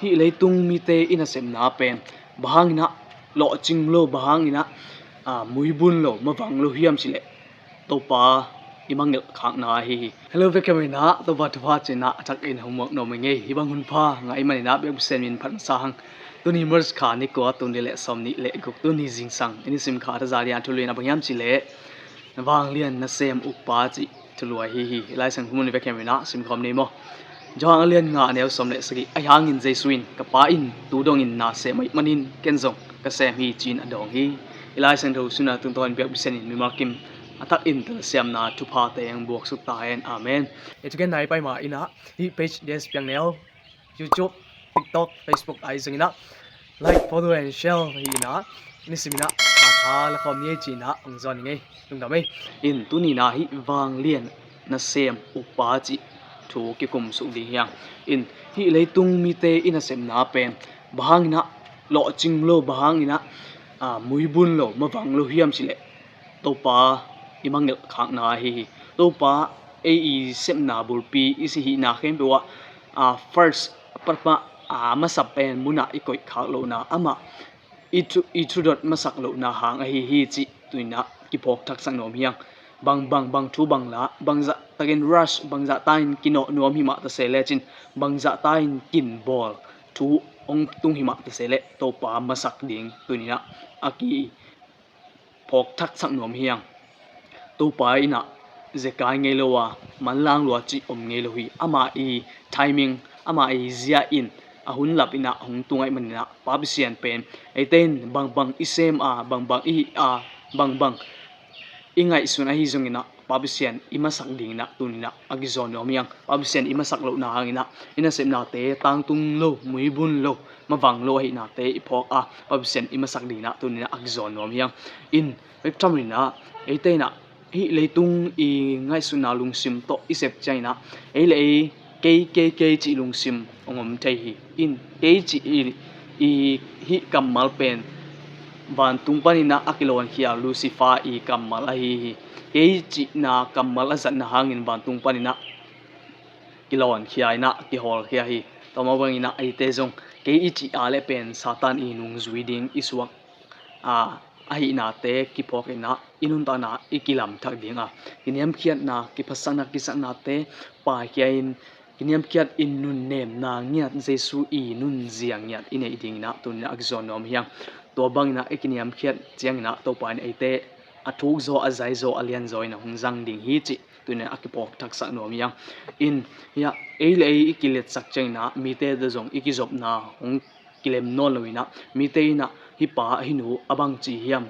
hi leitung mi te ina sem na pen bahangina lo chinglo bahangina muibun lo mawang lo hiam chile topa imangel khak na hi hello vekamina toba thwa china athak in homework no menge hibang hun pha ngai mani na be semin phan sang tuni mers kha ni ko tuni le somni le guk tuni jing sang ini sim kha ta zari an thulina bangyam chile wang lian na sem upa chi thulua hi lai sang humun vekamina sim khom ni mo jang alian nga neo som le sagi ayang in jesuin ka pa in tu dong in na se mai manin kenzong ka sem hi chin adong hi ilai sang tho suna tung ton biak bisen in mimakim atak in tel siam na tu pha te ang buak su ta hen amen etugen nai pai ma ina hi page des piang neo YouTube TikTok Facebook ai zingina like follow and share hi na ni simina tha la khom ni china ong zon ngai tung da mai in tu ni na hi wang lian na sem upa chi thu ki kum su di hiang in hi leitung mi te ina sem na pen bahangina lo chinglo bahangina muibun lo mawang lo hiam chile topa imangel khak na hi topa e sem na burpi isi hi na khem bewa first parpa masak pen muna ikoi khak lo na ama itu dot masak lo na hang hi chi tuina ki phok thak sang nom hiang bang thu bang la bang za tagen rush bang za tain kino nuam hi ma ta sele chin bang za tain kin ball thu ong tung hi ma ta sele topa masak ding tuina aki phok thak sang nom hiang topa ina zekai ngei lowa manlang lo chi om ngei lo hi ama timing ama zia in ahun lap ina hong tungai manina pabisian pen eten bang isem bang bang ingai sun hi zongina pabisian imasak dingna tunina agizon omiang pabisian imasak lo na hangina ina semna te tang tung lo muibun lo mawang lo hi na te iphok pabisian imasak dingna tunina agizon omiang in vectamina etena hi leitung ngai suna lungsim to isep chaina lei ke chi lungsim ongom thai hi in ke chi hi kamal pen van tungpanina akilon hiya lucifer kamal hi ke chi na kamal azat na hangin van tungpanina kilon hiya na ki hol hiya hi tomawangina aite jong ke chi ale pen satan nung zuiding iswak ahi na te ki phok ina inun ta na ikilam thak dinga kiniam khiat na ki phasana ki sakna te pa hiain kiniam khiat in nun nem na ngiat jesu nun ziang ngiat ine iding na tun akzon nom hiang to bang na ikiniam khiat chiang na to pa ni ate athuk zo azai zo alian zo ina hungjang ding hi chi tun akipok thak sak nom yang in ya ei ikilet sak chaina mi te de zong ikizop na hong kilem non loina mi te na hi pa hinu abang chi hiam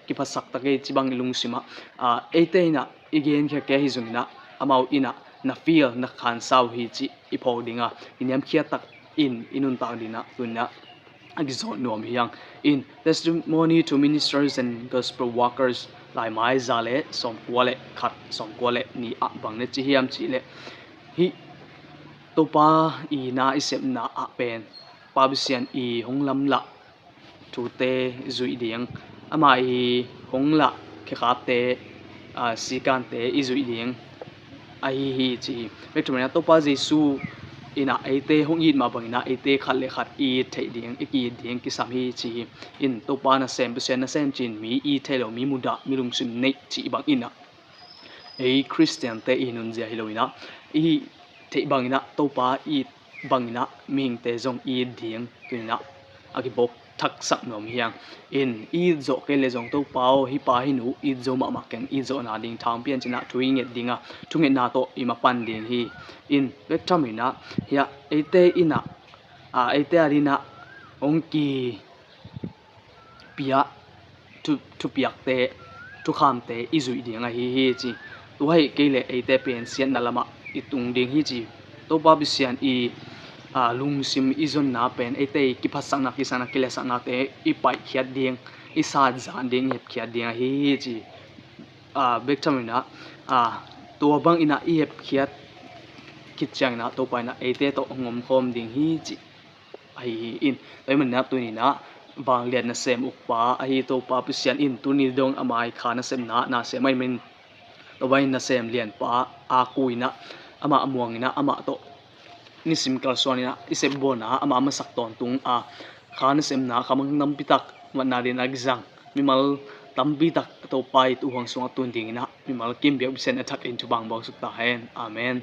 ki phasak take chibang lungsima eteina igen khe ke hi zungina amau ina na feel na khan sau hi chi ipho dinga iniam khia tak inun ta dina tunna agizon nom hiang in testimony to ministers and gospel workers lai mai zale som kwale khat som kwale ni bang ne chi hiam chi le hi topa na isep na pen pabisian honglam la thute zui diang ama hongla khate sikan te izui diang hi chi vetumena topa jesu ina ate hongit ma bangina ate khalle khat thei diang ki diang ki sam hi chi in topa na sem chin mi thelo mi muda milung sin nei chi bang ina christian te inun zia hiloina thei bangina topa bangina ming te jong diang tuina akibok thak sak nom hiang in zo ke le jong to pao hi pa hi nu zo ma ken zo na ding thang pian china thuing et dinga thunge na to ima pan ding hi in vectamina ya ate ina ate arina ongki pia tu piak te tu kham te izui dinga hi chi tu hai ke le ate pen sian na lama itung ding hi chi to ba bisian lungsim izon na pen ate ki phasang na kisana kilesa na te ipai khiat ding isa zan ding hep khiat ding hi chi vectamina to bang ina hep khiat kitchang na to paina ate to ngom khom ding hi chi ai in toiman na tu ni na bang lian na sem ukpa ai to pa pisian in tu ni dong amai khana sem na se mai min to bain na sem lian pa kuina ama amuang ina ama to ni sim kalsuan ina isep bona ama ama sakton tung a khana sem na kamang nampitak na din agzang mimal tambitak to pai tu hang sunga tunding ina mimal kim biak bisen attack in chubang bang suk ta hen amen.